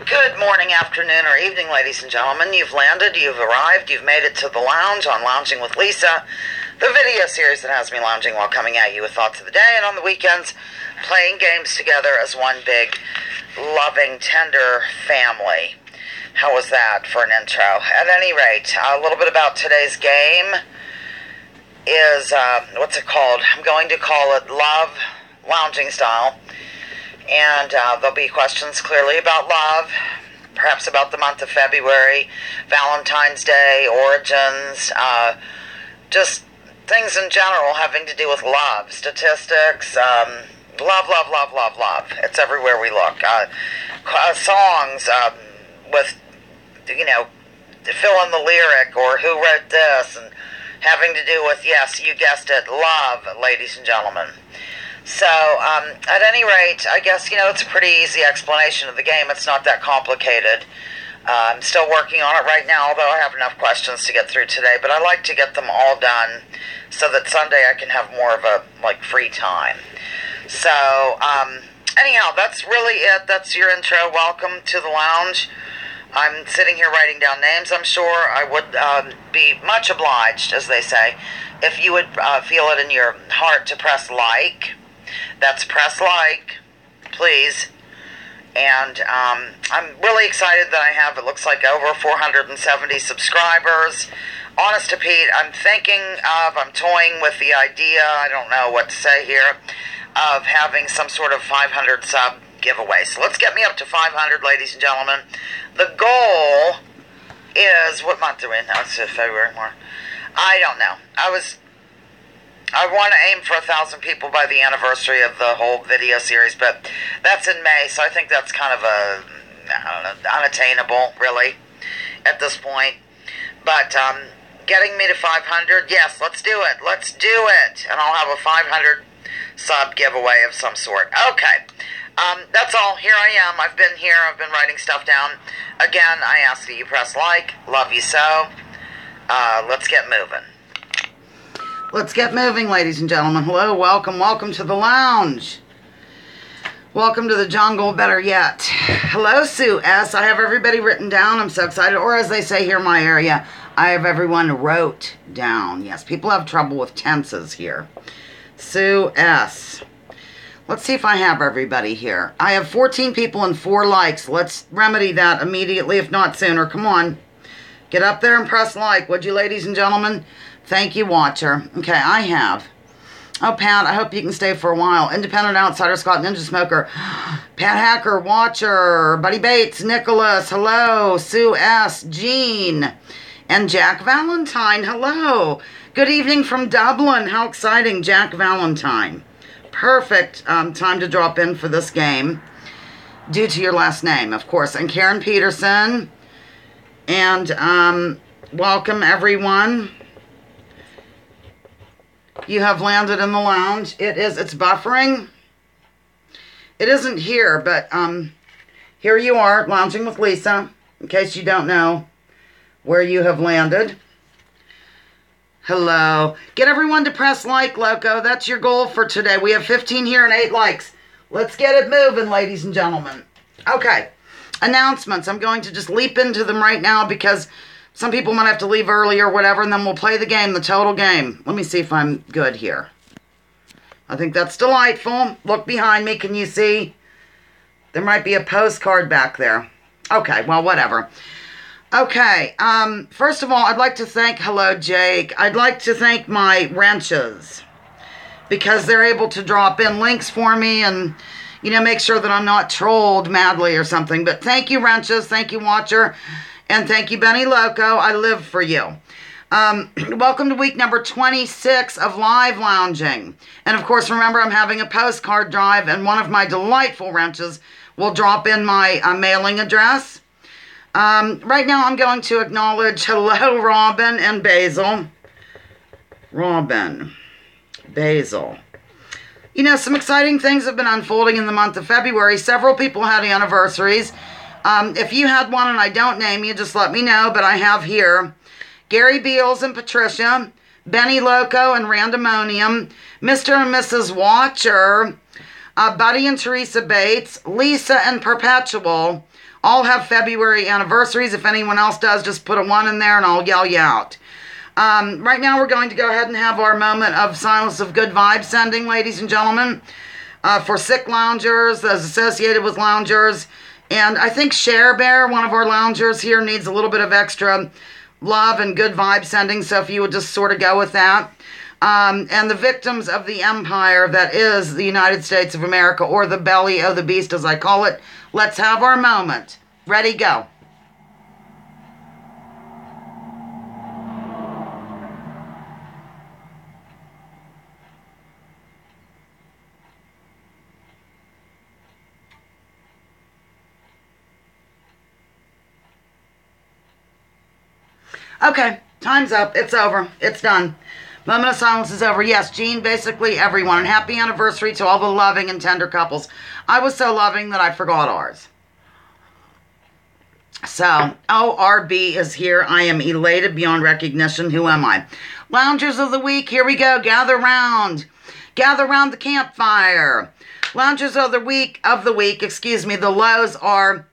Good morning, afternoon, or evening, ladies and gentlemen. You've landed, you've arrived, you've made it to the lounge on Lounging with Lisa, the video series that has me lounging while coming at you with thoughts of the day, and on the weekends, playing games together as one big, loving, tender family. How was that for an intro? At any rate, a little bit about today's game is, what's it called? I'm going to call it Love Lounging Style. And there'll be questions clearly about love, perhaps about the month of February, Valentine's Day, origins, just things in general having to do with love, statistics, love. It's everywhere we look. Songs with, fill in the lyric or who wrote this, and having to do with, yes, you guessed it, love, ladies and gentlemen. So, at any rate, I guess, it's a pretty easy explanation of the game. It's not that complicated. I'm still working on it right now, although I have enough questions to get through today. But I like to get them all done so that Sunday I can have more of a, free time. So, anyhow, that's really it. That's your intro. Welcome to the lounge. I'm sitting here writing down names. I'm sure I would be much obliged, as they say, if you would feel it in your heart to press like. That's press like, please. And I'm really excited that I have, it looks like, over 470 subscribers. Honest to Pete, I'm toying with the idea, I don't know what to say here, of having some sort of 500 sub giveaway. So let's get me up to 500, ladies and gentlemen. The goal is, what month are we in now? It's February, March. I don't know. I want to aim for 1,000 people by the anniversary of the whole video series, but that's in May, so I think that's kind of unattainable, really, at this point. But getting me to 500, yes, let's do it. Let's do it. And I'll have a 500 sub giveaway of some sort. Okay. That's all. Here I am. I've been here. I've been writing stuff down. Again, I ask that you press like. Love you so. Let's get moving. Let's get moving, ladies and gentlemen. Hello, welcome to the lounge. Welcome to the jungle, better yet. Hello, Sue S. I have everybody written down. I'm so excited. Or as they say here in my area, I have everyone wrote down. Yes, people have trouble with tenses here. Sue S. Let's see if I have everybody here. I have 14 people and 4 likes. Let's remedy that immediately, if not sooner. Come on. Get up there and press like, would you, ladies and gentlemen? Thank you, watcher. Okay, I have. Oh, Pat, I hope you can stay for a while. Independent Outsider, Scott, Ninja Smoker, Pat Hacker, Watcher, Buddy Bates, Nicholas, hello, Sue S., Jean, and Jack Valentine, hello. Good evening from Dublin. How exciting, Jack Valentine. Perfect time to drop in for this game, due to your last name, of course. And Karen Peterson, and welcome, everyone. You have landed in the lounge. It's buffering. It isn't here, but here you are, lounging with Lisa, in case you don't know where you have landed. Hello. Get everyone to press like, loco. That's your goal for today. We have 15 here and 8 likes. Let's get it moving, ladies and gentlemen. Okay. Announcements. I'm going to just leap into them right now because some people might have to leave early or whatever, and then we'll play the game, the total game. Let me see if I'm good here. I think that's delightful. Look behind me. Can you see? There might be a postcard back there. Okay, well, whatever. Okay, first of all, I'd like to thank, hello, Jake. I'd like to thank my wrenches because they're able to drop in links for me and, make sure that I'm not trolled madly or something. But thank you, wrenches. Thank you, watcher. And thank you, Benny Loco. I live for you. Welcome to week number 26 of live lounging. And of course, remember, I'm having a postcard drive, and one of my delightful wrenches will drop in my mailing address. Right now, I'm going to acknowledge, hello, Robin and Basil. Robin, Basil. Some exciting things have been unfolding in the month of February. Several people had anniversaries. If you had one and I don't name you, just let me know, but I have here Gary Beals and Patricia, Benny Loco and Randomonium, Mr. and Mrs. Watcher, Buddy and Teresa Bates, Lisa and Perpetual, all have February anniversaries. If anyone else does, just put a 1 in there and I'll yell you out. Right now we're going to go ahead and have our moment of silence of good vibe sending, ladies and gentlemen, for sick loungers, those associated with loungers. And I think Cher Bear, one of our loungers here, needs a little bit of extra love and good vibe sending. So if you would just sort of go with that. And the victims of the empire that is the United States of America, or the belly of the beast as I call it, let's have our moment. Ready, go. Okay, time's up. It's over. It's done. Moment of silence is over. Yes, Jean, basically everyone. And happy anniversary to all the loving and tender couples. I was so loving that I forgot ours. So, ORB is here. I am elated beyond recognition. Who am I? Loungers of the week. Here we go. Gather round. Gather round the campfire. Loungers of the week, the lows are...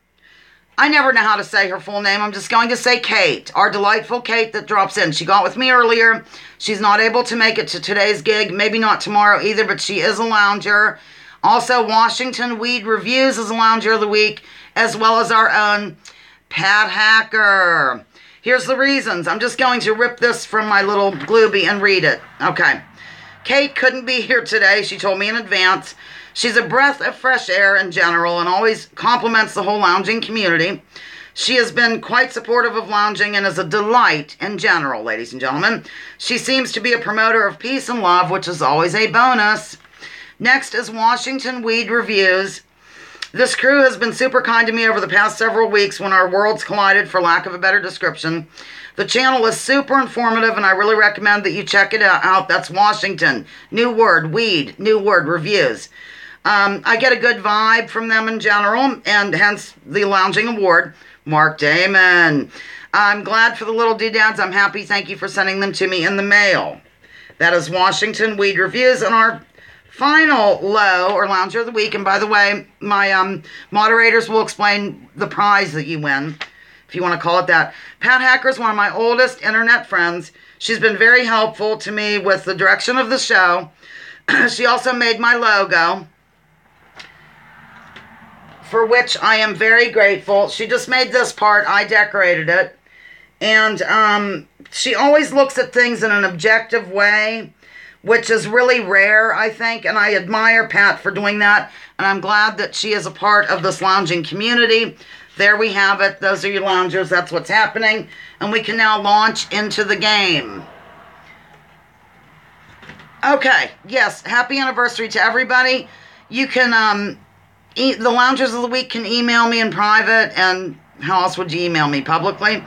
I never know how to say her full name. I'm just going to say Kate, our delightful Kate that drops in. She got with me earlier. She's not able to make it to today's gig. Maybe not tomorrow either, but she is a lounger. Also, Washington Weed Reviews is a lounger of the week, as well as our own Pat Hacker. Here's the reasons. I'm just going to rip this from my little Glooby and read it. Okay. Kate couldn't be here today. She told me in advance. She's a breath of fresh air in general and always compliments the whole lounging community. She has been quite supportive of lounging and is a delight in general, ladies and gentlemen. She seems to be a promoter of peace and love, which is always a bonus. Next is Washington Weed Reviews. This crew has been super kind to me over the past several weeks when our worlds collided, for lack of a better description. The channel is super informative, and I really recommend that you check it out. That's Washington. New word, weed. New word, reviews. I get a good vibe from them in general, and hence the Lounging Award. Mark Damon. I'm glad for the little doodads. I'm happy. Thank you for sending them to me in the mail. That is Washington Weed Reviews. And our final low, or lounger of the week, and by the way, my moderators will explain the prize that you win, if you want to call it that. Pat Hacker is one of my oldest internet friends. She's been very helpful to me with the direction of the show. She also made my logo, for which I am very grateful. She just made this part. I decorated it. And she always looks at things in an objective way, which is really rare, I think. And I admire Pat for doing that. And I'm glad that she is a part of this lounging community. There we have it. Those are your loungers. That's what's happening. And we can now launch into the game. Okay. Yes. Happy anniversary to everybody. You can... the loungers of the week can email me in private, and how else would you email me? Publicly,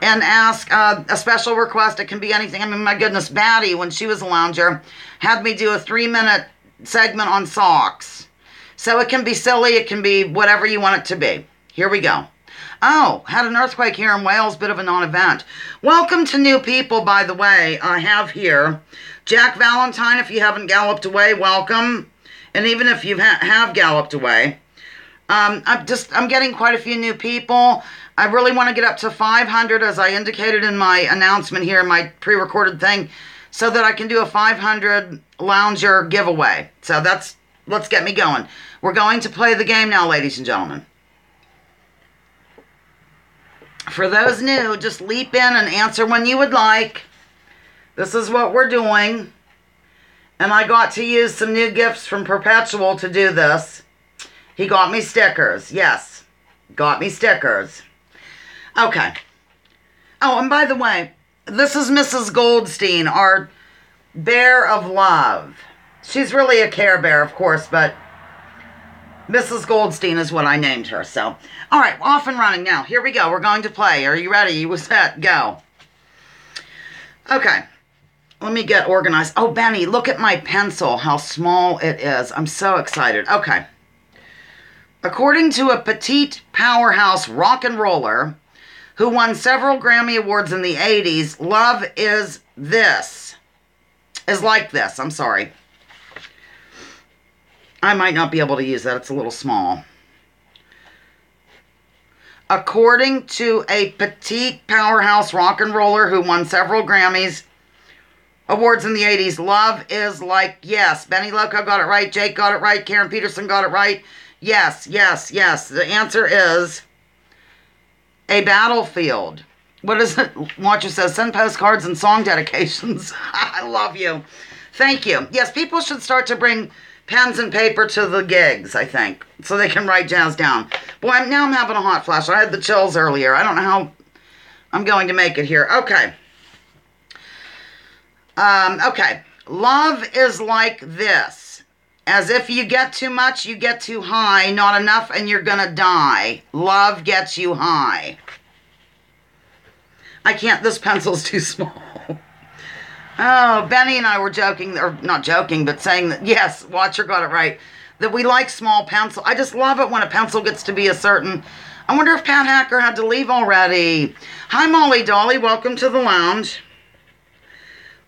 and ask a special request. It can be anything. I mean, my goodness, Batty, when she was a lounger, had me do a 3-minute segment on socks. So it can be silly, it can be whatever you want it to be. Here we go. Oh, had an earthquake here in Wales, bit of a non-event. Welcome to new people, by the way. I have here Jack Valentine. If you haven't galloped away, welcome. And even if you have galloped away, I'm getting quite a few new people. I really want to get up to 500, as I indicated in my announcement here, my pre-recorded thing, so that I can do a 500 lounger giveaway. So let's get me going. We're going to play the game now, ladies and gentlemen. For those new, just leap in and answer when you would like. This is what we're doing. And I got to use some new gifts from Perpetual to do this. He got me stickers. Yes. Got me stickers. Okay. Oh, and by the way, this is Mrs. Goldstein, our bear of love. She's really a Care Bear, of course, but Mrs. Goldstein is what I named her. So, all right, off and running now. Here we go. We're going to play. Are you ready? You set? Go. Okay. Let me get organized. Oh, Benny, look at my pencil, how small it is. I'm so excited. Okay. According to a petite powerhouse rock and roller who won several Grammy Awards in the 80s, love is this. Is like this. I'm sorry. I might not be able to use that. It's a little small. According to a petite powerhouse rock and roller who won several Grammys awards in the 80s, love is like, yes. Benny Loco got it right. Jake got it right. Karen Peterson got it right. Yes, yes, yes. The answer is a battlefield. What is it? Watcher says, send postcards and song dedications. I love you. Thank you. Yes, people should start to bring pens and paper to the gigs, I think, so they can write jazz down. Boy, now I'm having a hot flash. I had the chills earlier. I don't know how I'm going to make it here. Okay. Okay. Love is like this. As if you get too much, you get too high. Not enough, and you're going to die. Love gets you high. I can't. This pencil's too small. Oh, Benny and I were joking, or not joking, but saying that, yes, Watcher got it right, that we like small pencil. I just love it when a pencil gets to be a certain... I wonder if Pat Hacker had to leave already. Hi, Molly Dolly. Welcome to the lounge.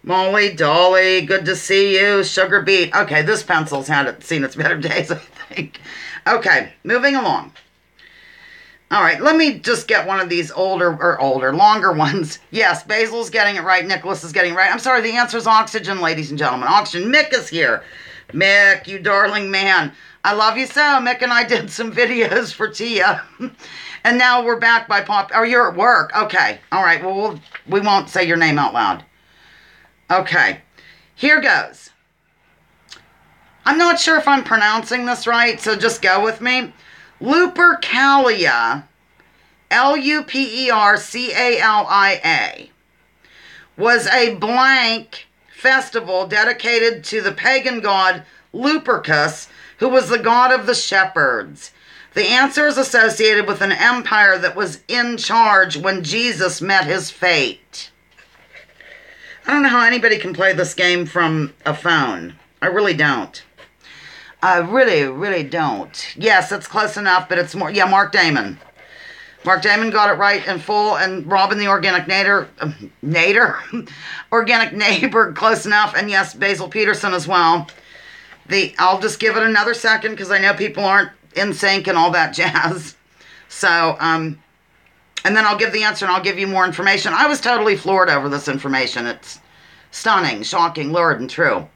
Molly Dolly, good to see you. Sugar Beet. Okay, this pencil's seen its better days, I think. Okay, moving along. All right, let me just get one of these longer ones. Yes, Basil's getting it right. Nicholas is getting it right. I'm sorry, the answer is oxygen, ladies and gentlemen. Oxygen. Mick is here. Mick, you darling man. I love you so. Mick and I did some videos for Tia. And now we're back by Pop. Oh, you're at work. Okay. All right, well, we won't say your name out loud. Okay. Here goes. I'm not sure if I'm pronouncing this right, so just go with me. Lupercalia, Lupercalia, was a blank festival dedicated to the pagan god Lupercus, who was the god of the shepherds. The answer is associated with an empire that was in charge when Jesus met his fate. I don't know how anybody can play this game from a phone. I really don't. I really, really don't. Yes, it's close enough, but it's more... Yeah, Mark Damon. Mark Damon got it right in full, and Robin the Organic Organic Neighbor, close enough, and yes, Basil Peterson as well. I'll just give it another second, because I know people aren't in sync and all that jazz. So, and then I'll give the answer, and I'll give you more information. I was totally floored over this information. It's stunning, shocking, lurid, and true.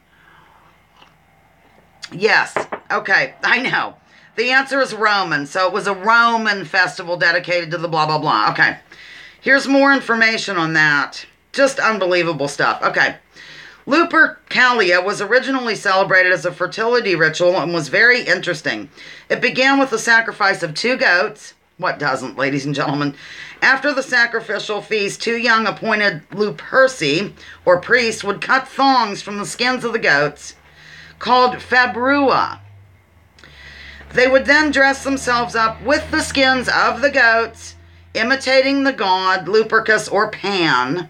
Yes. Okay. I know. The answer is Roman. So it was a Roman festival dedicated to the blah, blah, blah. Okay. Here's more information on that. Just unbelievable stuff. Okay. Lupercalia was originally celebrated as a fertility ritual and was very interesting. It began with the sacrifice of 2 goats. What doesn't, ladies and gentlemen? After the sacrificial feast, 2 young appointed Luperci, or priests, would cut thongs from the skins of the goats, called Fabrua. They would then dress themselves up with the skins of the goats, imitating the god Lupercus or Pan.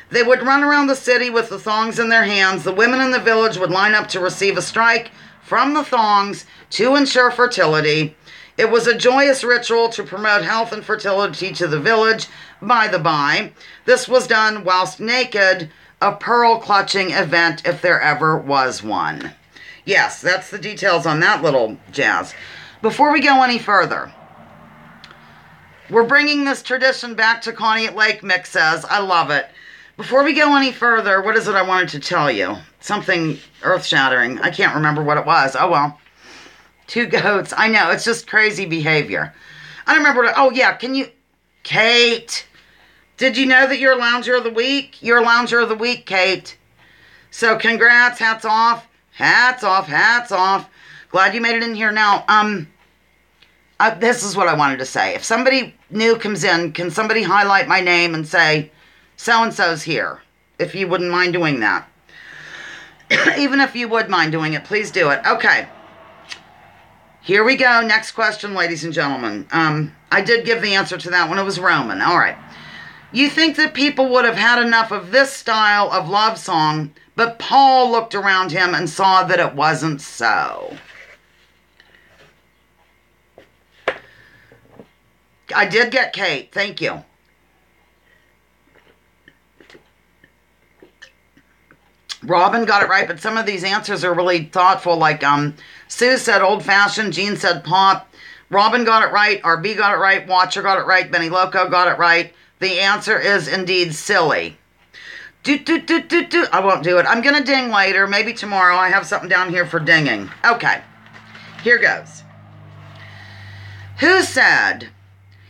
They would run around the city with the thongs in their hands. The women in the village would line up to receive a strike from the thongs to ensure fertility. It was a joyous ritual to promote health and fertility to the village. By the by, this was done whilst naked, a pearl-clutching event if there ever was one. Yes, that's the details on that little jazz. Before we go any further, we're bringing this tradition back to Connie at Lake, Mick says. I love it. Before we go any further, what is it I wanted to tell you? Something earth-shattering. I can't remember what it was. Oh, well. 2 goats. I know, it's just crazy behavior. I don't remember what... Oh, yeah, can you... Kate... Did you know that you're a Lounger of the Week? You're a Lounger of the Week, Kate. So congrats, hats off. Hats off, hats off. Glad you made it in here. Now, this is what I wanted to say. If somebody new comes in, can somebody highlight my name and say, so-and-so's here? If you wouldn't mind doing that. Even if you would mind doing it, please do it. Okay. Here we go. Next question, ladies and gentlemen. I did give the answer to that one. It was Roman. All right. You think that people would have had enough of this style of love song, but Paul looked around him and saw that it wasn't so. I did get Kate. Thank you. Robin got it right, but some of these answers are really thoughtful. Like Sue said old-fashioned, Jean said pop, Robin got it right. RB got it right. Watcher got it right. Benny Loco got it right. The answer is indeed silly. I won't do it. I'm going to ding later. Maybe tomorrow. I have something down here for dinging. Okay. Here goes. Who said,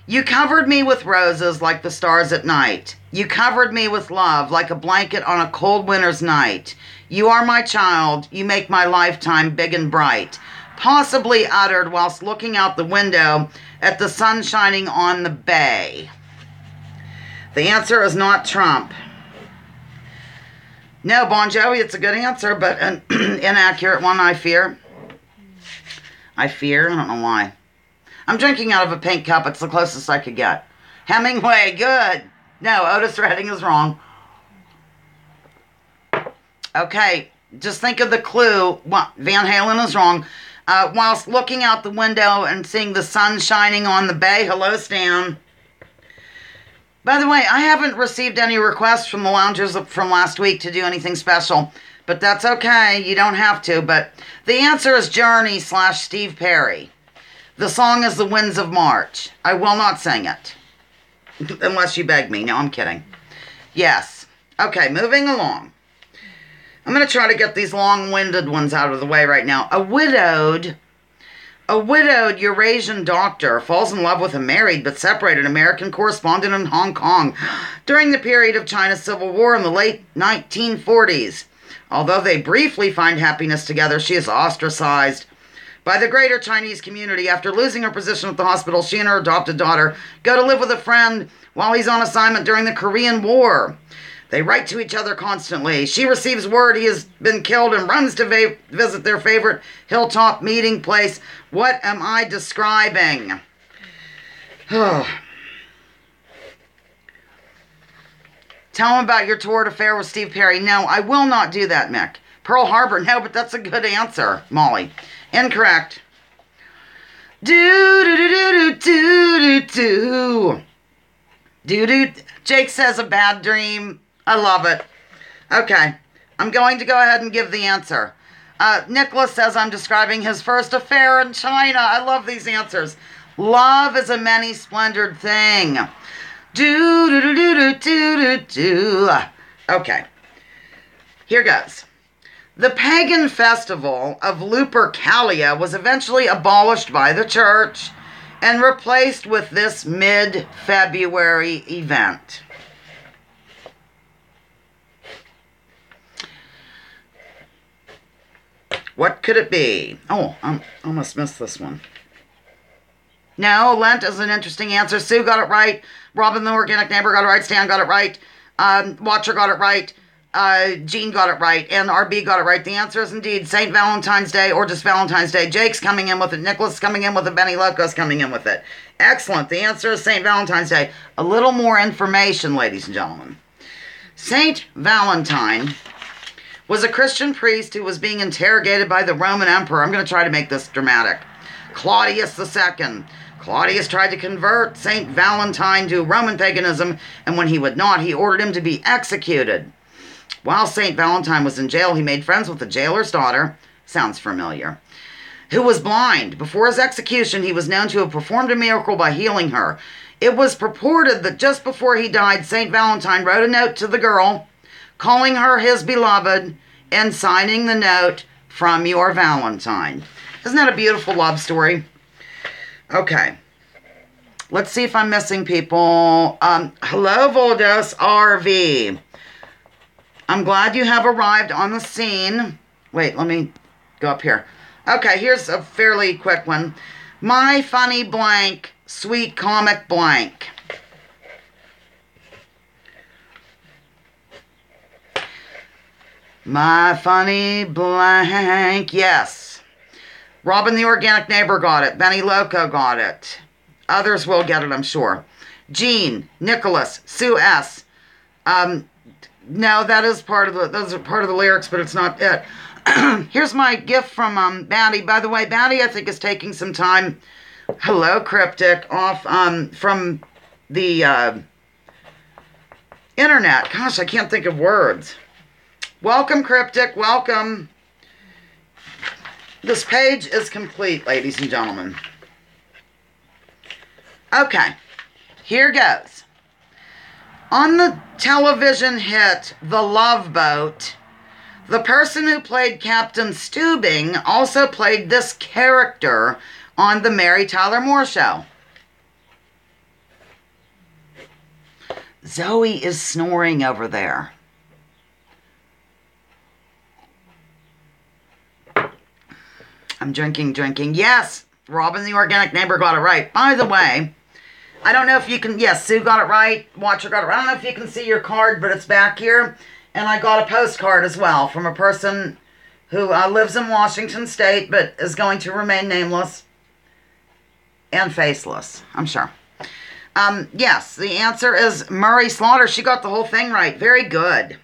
"You covered me with roses like the stars at night. You covered me with love like a blanket on a cold winter's night. You are my child. You make my lifetime big and bright." Possibly uttered whilst looking out the window at the sun shining on the bay. The answer is not Trump. No, Bon Jovi, it's a good answer, but an inaccurate one, I fear. I don't know why. I'm drinking out of a pink cup. It's the closest I could get. Hemingway, good. No, Otis Redding is wrong. Okay, just think of the clue. Van Halen is wrong. Whilst looking out the window and seeing the sun shining on the bay. Hello, Stan. By the way, I haven't received any requests from the loungers from last week to do anything special, but that's okay. You don't have to, but the answer is Journey / Steve Perry. The song is The Winds of March. I will not sing it. Unless you beg me. No, I'm kidding. Yes. Okay, moving along. I'm going to try to get these long-winded ones out of the way right now. A widowed Eurasian doctor falls in love with a married but separated American correspondent in Hong Kong during the period of China's Civil War in the late 1940s. Although they briefly find happiness together, she is ostracized by the greater Chinese community. After losing her position at the hospital, she and her adopted daughter go to live with a friend while he's on assignment during the Korean War. They write to each other constantly. She receives word he has been killed and runs to visit their favorite hilltop meeting place. What am I describing? Tell them about your torrid affair with Steve Perry. No, I will not do that, Mick. Pearl Harbor. No, but that's a good answer, Molly. Incorrect. Jake says A Bad Dream. I love it. Okay. I'm going to go ahead and give the answer. Nicholas says I'm describing his first affair in China. I love these answers. Love is a many-splendored thing. Okay. Here goes. The pagan festival of Lupercalia was eventually abolished by the church and replaced with this mid-February event. What could it be? Oh, I almost missed this one. No, Lent is an interesting answer. Sue got it right. Robin the Organic Neighbor got it right. Stan got it right. Watcher got it right. Jean got it right. And RB got it right. The answer is indeed St. Valentine's Day or just Valentine's Day. Jake's coming in with it. Nicholas is coming in with it. Benny Loco's coming in with it. Excellent. The answer is St. Valentine's Day. A little more information, ladies and gentlemen. St. Valentine was a Christian priest who was being interrogated by the Roman emperor. I'm going to try to make this dramatic. Claudius II. Claudius tried to convert St. Valentine to Roman paganism, and when he would not, he ordered him to be executed. While St. Valentine was in jail, he made friends with the jailer's daughter, sounds familiar, who was blind. Before his execution, he was known to have performed a miracle by healing her. It was purported that just before he died, St. Valentine wrote a note to the girl, calling her his beloved, and signing the note, "From your Valentine." Isn't that a beautiful love story? Okay. Let's see if I'm missing people. Hello, Voldos RV. I'm glad you have arrived on the scene. Wait, let me go up here. Okay, here's a fairly quick one. My funny blank, sweet comic blank. My funny blank, yes. Robin the Organic Neighbor got it. Benny Loco got it. Others will get it, I'm sure. Jean, Nicholas, Sue S. No, that is those are part of the lyrics, but it's not it. Here's my gift from Batty. By the way, Batty, I think, is taking some time. Hello, Cryptic, off from the internet. Gosh, I can't think of words. Welcome, Cryptic. Welcome. This page is complete, ladies and gentlemen. Okay, here goes. On the television hit The Love Boat, the person who played Captain Steubing also played this character on The Mary Tyler Moore Show. Zoe is snoring over there. I'm drinking. Yes, Robin the Organic Neighbor got it right. By the way, I don't know if you can, yes, Sue got it right, Watcher got it right. I don't know if you can see your card, but it's back here. And I got a postcard as well from a person who lives in Washington State, but is going to remain nameless and faceless, I'm sure. Yes, the answer is Murray Slaughter. She got the whole thing right. Very good.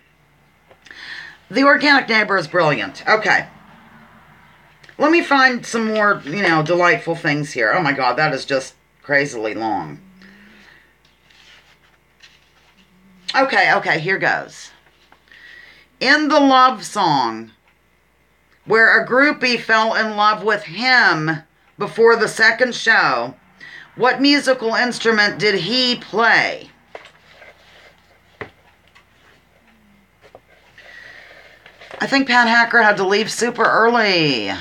The Organic Neighbor is brilliant. Okay. Let me find some more, delightful things here. Oh my God, that is just crazily long. Okay, here goes. In the love song, where a groupie fell in love with him before the second show, what musical instrument did he play? I think Pat Hacker had to leave super early.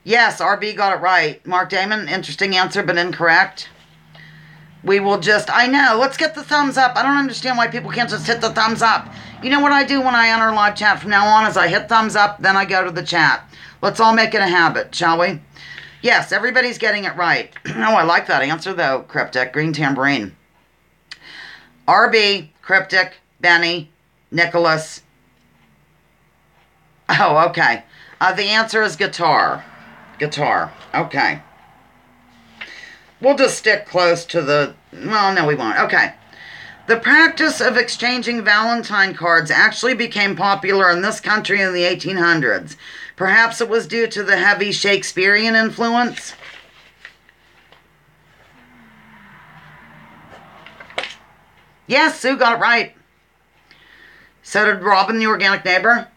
Yes, RB got it right. Mark Damon, interesting answer, but incorrect. We will just, I know, let's get the thumbs up. I don't understand why people can't just hit the thumbs up. You know what I do when I enter live chat from now on is I hit thumbs up, then I go to the chat. Let's all make it a habit, shall we? Yes, everybody's getting it right. Oh, I like that answer, though, Cryptic. Green Tambourine. RB, Cryptic, Benny, Nicholas. Oh, okay. The answer is guitar. Guitar. Okay. We'll just stick close to the... Well, no, we won't. Okay. The practice of exchanging Valentine cards actually became popular in this country in the 1800s. Perhaps it was due to the heavy Shakespearean influence. Yes, Sue got it right. So did Robin the Organic Neighbor.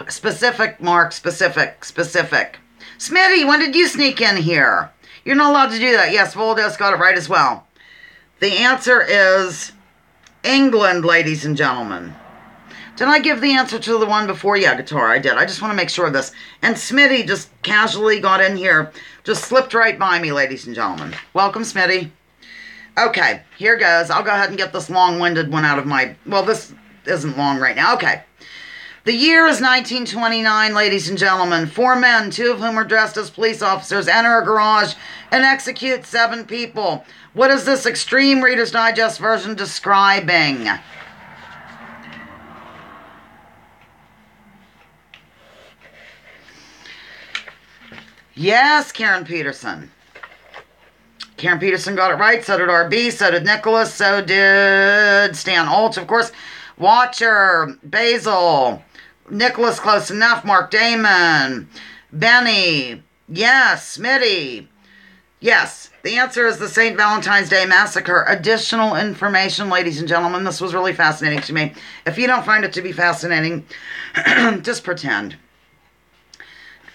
Specific, Mark. Specific. Smitty, when did you sneak in here? You're not allowed to do that. Yes, Voldes got it right as well. The answer is England, ladies and gentlemen. Did I give the answer to the one before? Yeah, guitar, I did. I just want to make sure of this. And Smitty just casually got in here. Just slipped right by me, ladies and gentlemen. Welcome, Smitty. Okay, here goes. I'll go ahead and get this long-winded one out of my... Well, this isn't long right now. Okay. The year is 1929, ladies and gentlemen. 4 men, 2 of whom are dressed as police officers, enter a garage and execute 7 people. What is this extreme Reader's Digest version describing? Yes, Karen Peterson. Karen Peterson got it right. So did RB. So did Nicholas. So did Stan Ulch, of course. Watcher. Basil. Nicholas, close enough. Mark Damon. Benny. Yes. Smitty. Yes. The answer is the St. Valentine's Day Massacre. Additional information, ladies and gentlemen. This was really fascinating to me. If you don't find it to be fascinating, just pretend.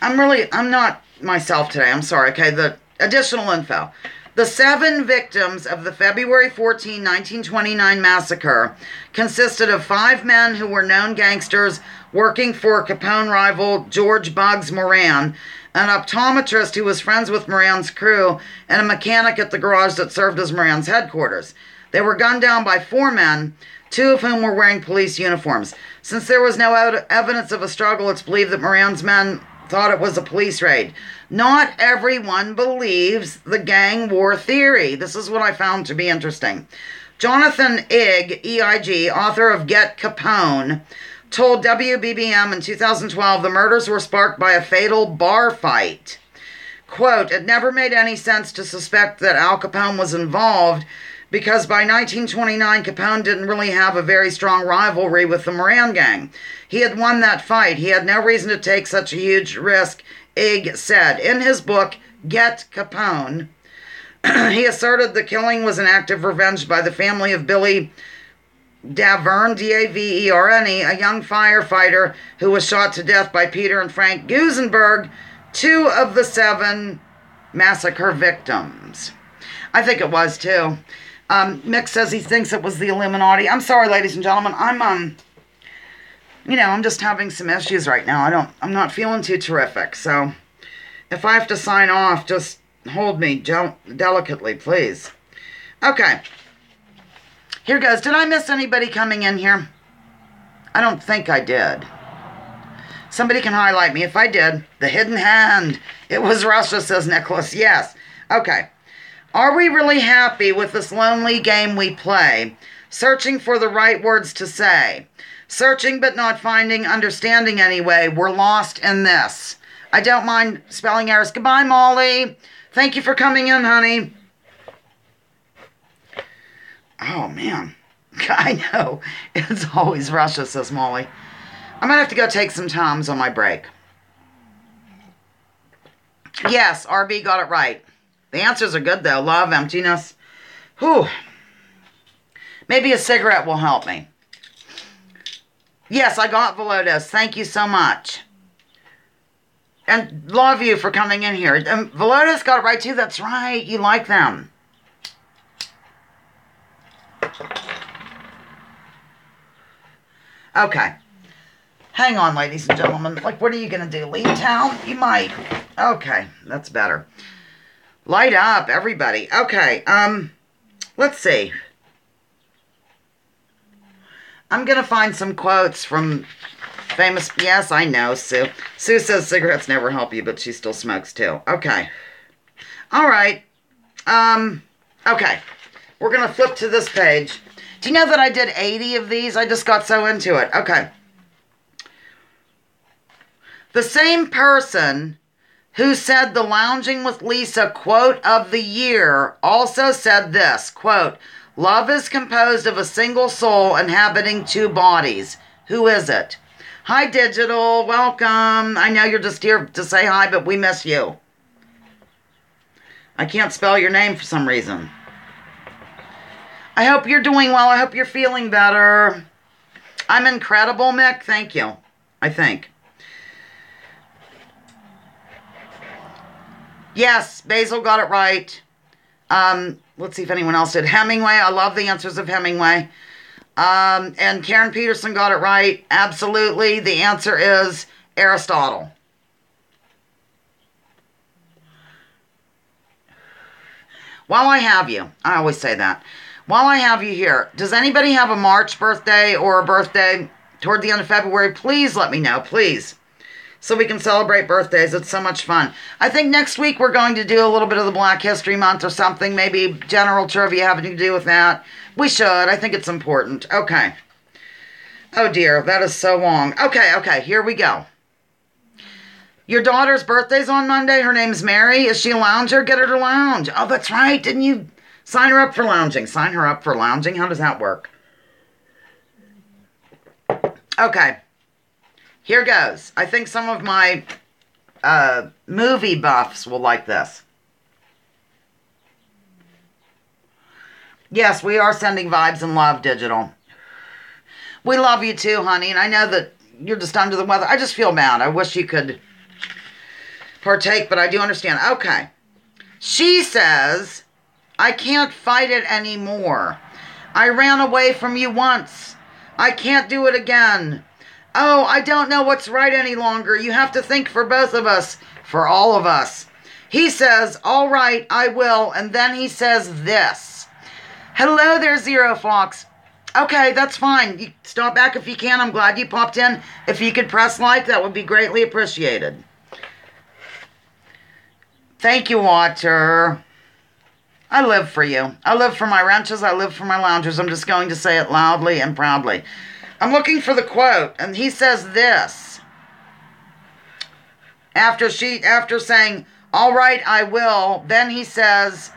I'm not myself today. I'm sorry. Okay. The additional info. The 7 victims of the February 14, 1929 massacre consisted of 5 men who were known gangsters working for Capone rival George Bugs Moran, an optometrist who was friends with Moran's crew, and a mechanic at the garage that served as Moran's headquarters. They were gunned down by 4 men, 2 of whom were wearing police uniforms. Since there was no evidence of a struggle, it's believed that Moran's men thought it was a police raid. Not everyone believes the gang war theory. This is what I found to be interesting. Jonathan Eig, E-I-G, author of Get Capone, told WBBM in 2012 the murders were sparked by a fatal bar fight. Quote, it never made any sense to suspect that Al Capone was involved because by 1929, Capone didn't really have a very strong rivalry with the Moran gang. He had won that fight. He had no reason to take such a huge risk, Eig said. In his book, Get Capone, he asserted the killing was an act of revenge by the family of Billy Daverne, D-A-V-E-R-N-E, a young firefighter who was shot to death by Peter and Frank Gusenberg, 2 of the 7 massacre victims. I think it was too. Mick says he thinks it was the Illuminati. I'm sorry, ladies and gentlemen. I'm just having some issues right now. I'm not feeling too terrific. So if I have to sign off, just hold me delicately, please. Okay. Here goes. Did I miss anybody coming in here? I don't think I did. Somebody can highlight me if I did. The hidden hand. It was Russia, says Nicholas. Yes. Okay. Are we really happy with this lonely game we play? Searching for the right words to say. Searching but not finding, understanding anyway. We're lost in this. I don't mind spelling errors. Goodbye, Molly. Thank you for coming in, honey. Oh, man. I know. It's always Russia, says Molly. I'm going to have to go take some Tums on my break. Yes, RB got it right. The answers are good, though. Love, emptiness. Whew. Maybe a cigarette will help me. Yes, I got Velodos. Thank you so much. And love you for coming in here. And Velodos got it right, too. That's right. You like them. Okay. Hang on, ladies and gentlemen. Like, what are you going to do? Leave town? You might. Okay, that's better. Light up, everybody. Okay, let's see. I'm going to find some quotes from famous... Yes, I know, Sue. Sue says cigarettes never help you, but she still smokes, too. Okay. All right. Okay. We're going to flip to this page. Do you know that I did 80 of these? I just got so into it. Okay. The same person who said the Lounging with Lisa quote of the year also said this, quote, love is composed of a single soul inhabiting 2 bodies. Who is it? Hi, Digital. Welcome. I know you're just here to say hi, but we miss you. I can't spell your name for some reason. I hope you're doing well. I hope you're feeling better. I'm incredible, Mick. Thank you. I think. Yes, Basil got it right. Let's see if anyone else did. Hemingway. I love the answers of Hemingway. And Karen Peterson got it right. Absolutely. The answer is Aristotle. While I have you, I always say that. While I have you here, does anybody have a March birthday or a birthday toward the end of February? Please let me know, please. So we can celebrate birthdays. It's so much fun. I think next week we're going to do a little bit of the Black History Month or something. Maybe general trivia having to do with that. We should. I think it's important. Okay. Oh dear, that is so long. Okay, here we go. Your daughter's birthday's on Monday. Her name's Mary. Is she a lounger? Get her to lounge. Oh, that's right. Didn't you sign her up for lounging? Sign her up for lounging? How does that work? Okay. Here goes. I think some of my movie buffs will like this. Yes, we are sending vibes and love, Digital. We love you too, honey. And I know that you're just under the weather. I just feel bad. I wish you could partake, but I do understand. Okay. She says, I can't fight it anymore. I ran away from you once. I can't do it again. Oh, I don't know what's right any longer. You have to think for both of us, for all of us. He says, all right, I will. And then he says this. Hello there, Zero Fox. Okay, that's fine. You stop back if you can. I'm glad you popped in. If you could press like, that would be greatly appreciated. Thank you, Water. I live for you. I live for my wrenches. I live for my loungers. I'm just going to say it loudly and proudly. I'm looking for the quote, and he says this. After saying, all right, I will, then he says,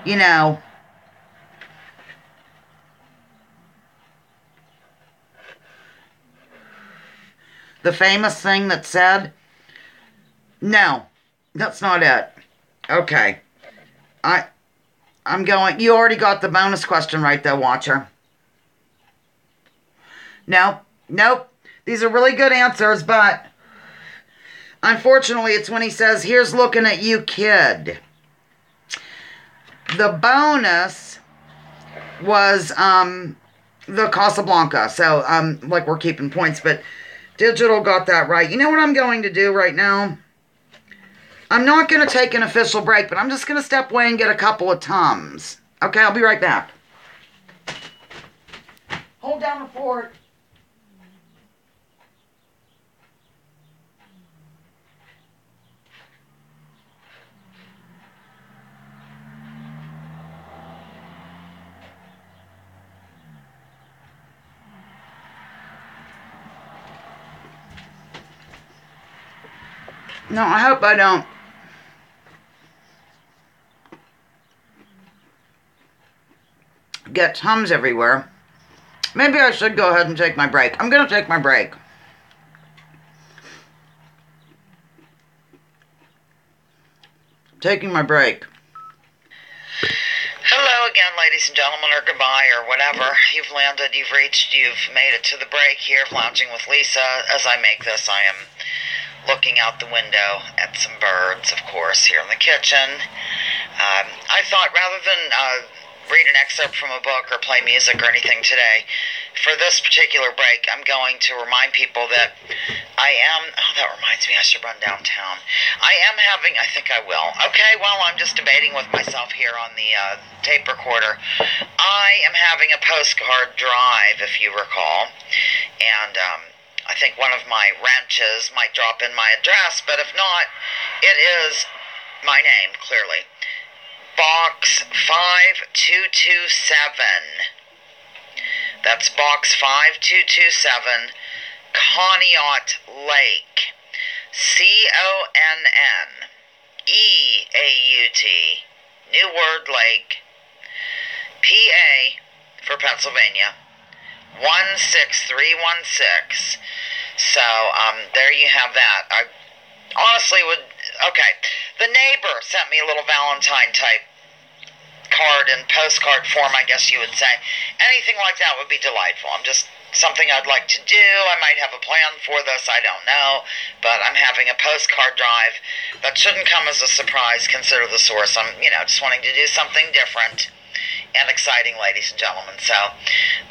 you know, the famous thing that said, no, that's not it. Okay. I'm going, you already got the bonus question right though, Watcher. Nope. Nope. These are really good answers, but unfortunately, it's when he says, here's looking at you, kid. The bonus was the Casablanca. So, like we're keeping points, but Digital got that right. You know what I'm going to do right now? I'm not going to take an official break, but I'm just going to step away and get a couple of Tums. Okay, I'll be right back. Hold down the fort. No, I hope I don't get Tums everywhere. Maybe I should go ahead and take my break. I'm going to take my break. Taking my break. Hello again, ladies and gentlemen, or goodbye, or whatever. You've landed, you've reached, you've made it to the break here of Lounging with Lisa. As I make this, I am looking out the window at some birds, of course, here in the kitchen. I thought rather than read an excerpt from a book or play music or anything today, for this particular break, I'm going to remind people that I am, that reminds me, I should run downtown. I think I will. Okay, well, I'm just debating with myself here on the tape recorder. I am having a postcard drive, if you recall, and I think one of my ranches might drop in my address, but if not, it is my name, clearly. Box 5227. That's Box 5227, Conneaut Lake. Conneaut, New Word Lake, PA for Pennsylvania, 16316. So, there you have that. I honestly would, okay, the neighbor sent me a little Valentine type card in postcard form, I guess you would say. Anything like that would be delightful. I'm just something I'd like to do. I might have a plan for this, I don't know, but I'm having a postcard drive. That shouldn't come as a surprise, consider the source. I'm, just wanting to do something different and exciting, ladies and gentlemen. So,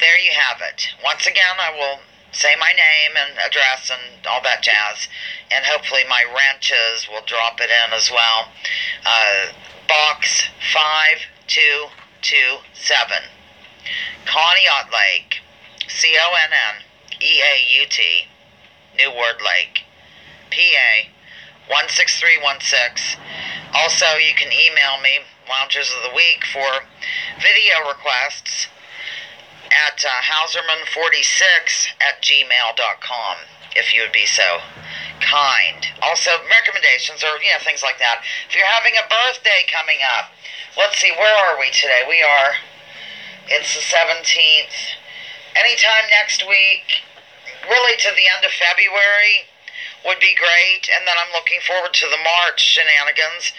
there you have it. Once again, I will say my name and address and all that jazz, and hopefully my ranches will drop it in as well. Box 5227, Conneaut Lake, Conneaut, New Word Lake, PA 16316. Also, you can email me, Loungers of the Week, for video requests at hauserman46@gmail.com, if you would be so kind. Also, recommendations or, things like that. If you're having a birthday coming up, let's see, where are we today? It's the 17th. Anytime next week, really to the end of February, would be great. And then I'm looking forward to the March shenanigans,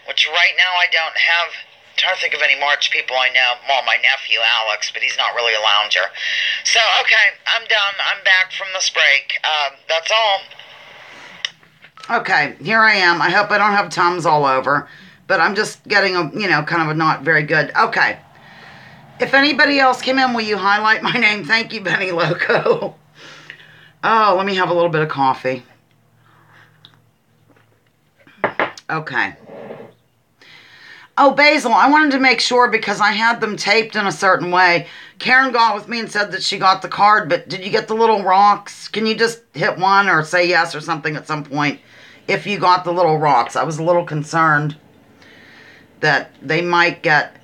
which right now I don't have. I'm trying to think of any March people I know. Well, my nephew, Alex, but he's not really a lounger. So, okay, I'm done. I'm back from this break. That's all. Okay, here I am. I hope I don't have Tums all over, but I'm just getting a, kind of a not very good. Okay. If anybody else came in, will you highlight my name? Thank you, Benny Loco. Oh, let me have a little bit of coffee. Okay. Oh, Basil, I wanted to make sure because I had them taped in a certain way. Karen got with me and said that she got the card, but did you get the little rocks? Can you just hit one or say yes or something at some point if you got the little rocks? I was a little concerned that they might get...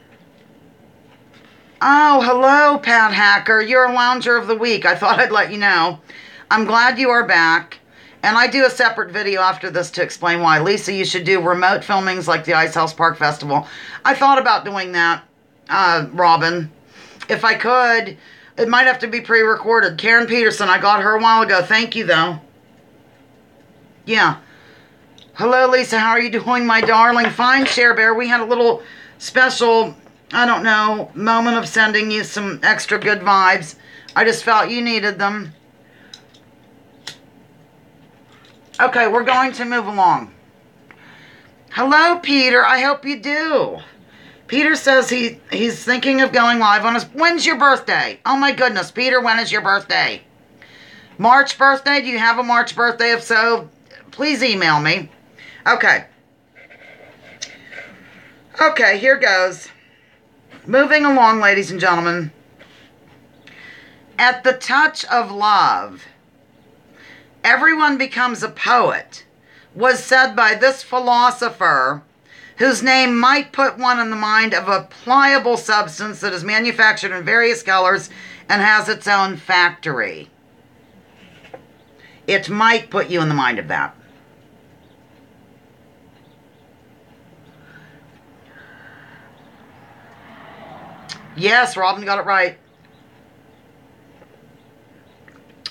Oh, hello, Pat Hacker. You're a Lounger of the Week. I thought I'd let you know. I'm glad you are back. And I do a separate video after this to explain why. Lisa, you should do remote filmings like the Ice House Park Festival. I thought about doing that, Robin. If I could, it might have to be pre-recorded. Karen Peterson, I got her a while ago. Thank you, though. Yeah. Hello, Lisa. How are you doing, my darling? Fine, Share Bear. We had a little special, I don't know, moment of sending you some extra good vibes. I just felt you needed them. Okay, we're going to move along. Hello, Peter. I hope you do. Peter says he's thinking of going live on his... When's your birthday? Oh, my goodness. Peter, when is your birthday? March birthday? Do you have a March birthday? If so, please email me. Okay. Okay, here goes. Moving along, ladies and gentlemen. At the touch of love, everyone becomes a poet, was said by this philosopher, whose name might put one in the mind of a pliable substance that is manufactured in various colors and has its own factory. It might put you in the mind of that. Yes, Robin got it right.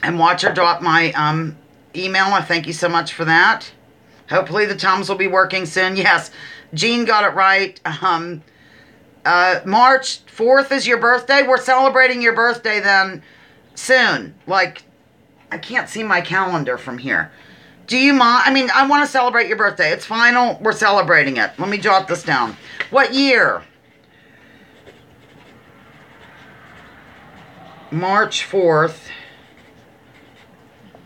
And watch her drop my email. I thank you so much for that. Hopefully the Tums will be working soon. Yes, Jean got it right. March 4th is your birthday. We're celebrating your birthday then soon. Like, I can't see my calendar from here. Do you mind? I mean, I want to celebrate your birthday. It's final. We're celebrating it. Let me jot this down. What year? March 4th.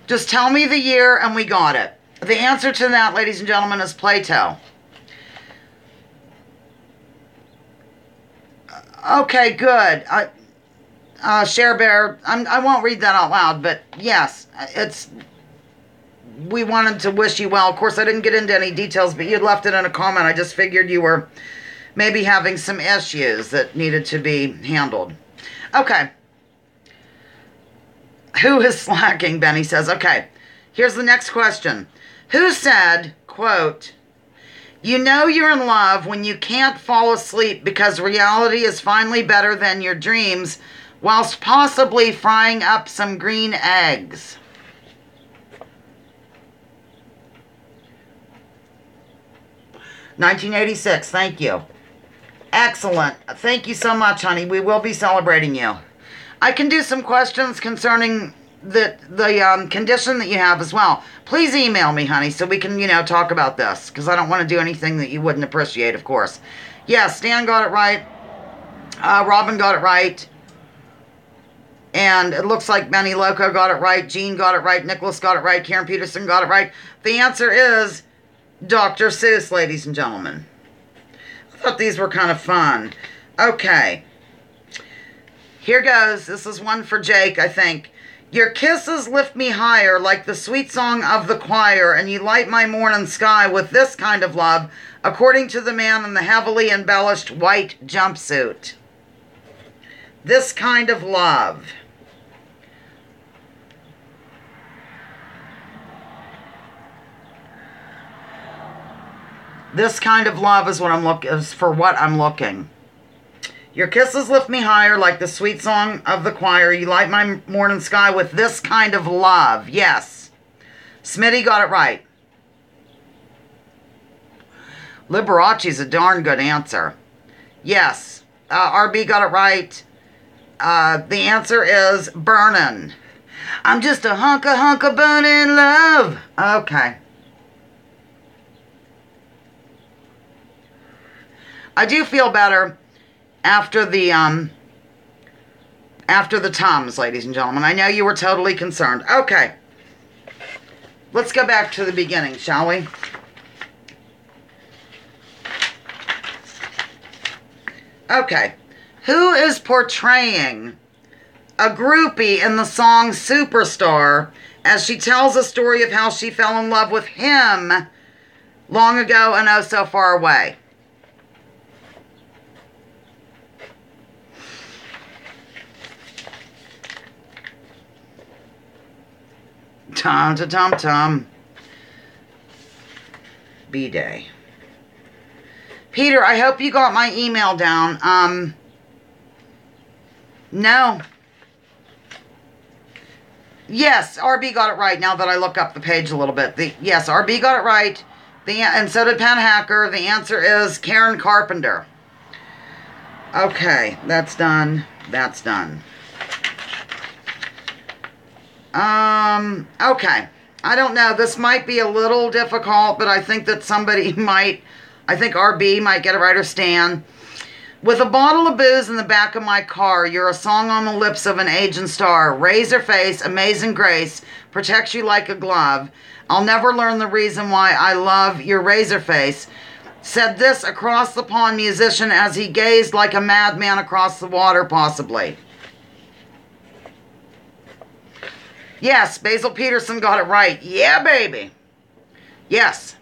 Just tell me the year and we got it. The answer to that, ladies and gentlemen, is Plato. Okay, good. Share Bear, I won't read that out loud, but yes, we wanted to wish you well. Of course, I didn't get into any details, but you'd left it in a comment. I just figured you were maybe having some issues that needed to be handled. Okay. Who is slacking, Benny says. Okay, here's the next question. Who said, quote, "You know you're in love when you can't fall asleep because reality is finally better than your dreams, whilst possibly frying up some green eggs"? (1986), thank you. Excellent. Thank you so much, honey. We will be celebrating you. I can do some questions concerning the condition that you have as well. Please email me, honey, so we can, talk about this, because I don't want to do anything that you wouldn't appreciate, of course. Yes, Stan got it right. Robin got it right. And it looks like Benny Loco got it right. Jean got it right. Nicholas got it right. Karen Peterson got it right. The answer is Dr. Seuss, ladies and gentlemen. I thought these were kind of fun. Okay. Here goes. This is one for Jake, I think. Your kisses lift me higher like the sweet song of the choir, and you light my morning sky with this kind of love, according to the man in the heavily embellished white jumpsuit. This kind of love. This kind of love is for what I'm looking. Your kisses lift me higher like the sweet song of the choir. You light my morning sky with this kind of love. Yes. Smitty got it right. Liberace's a darn good answer. Yes. RB got it right. The answer is burnin'. I'm just a hunk of burning love. Okay. I do feel better after the Tums, ladies and gentlemen. I know you were totally concerned. Okay. Let's go back to the beginning, shall we? Okay. Who is portraying a groupie in the song Superstar as she tells a story of how she fell in love with him long ago and oh so far away? Tom. B-Day. Peter, I hope you got my email down. No. Yes, RB got it right now that I look up the page a little bit. Yes, RB got it right. And so did Penn Hacker. The answer is Karen Carpenter. Okay, that's done. That's done. Okay. I don't know. This might be a little difficult, but I think that somebody might, I think RB might get it right, or Stan. With a bottle of booze in the back of my car, you're a song on the lips of an aging star. Razor face, amazing grace, protects you like a glove. I'll never learn the reason why I love your razor face. Said this across the pond musician as he gazed like a madman across the water, possibly. Yes, Basil Peterson got it right. Yeah, baby. Yes.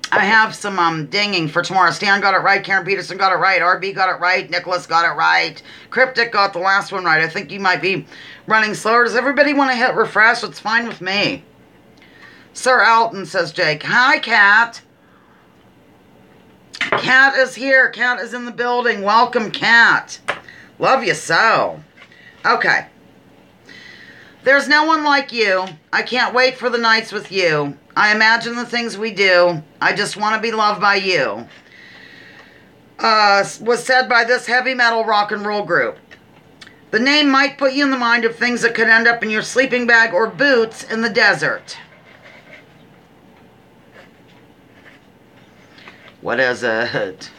I have some dinging for tomorrow. Stan got it right. Karen Peterson got it right. RB got it right. Nicholas got it right. Cryptic got the last one right. I think you might be running slower. Does everybody want to hit refresh? It's fine with me. Sir Alton, says Jake. Hi, Kat. Kat is here. Kat is in the building. Welcome, Kat. Love you so. Okay. There's no one like you. I can't wait for the nights with you. I imagine the things we do. I just want to be loved by you. Was said by this heavy metal rock and roll group. The name might put you in the mind of things that could end up in your sleeping bag or boots in the desert. What is it?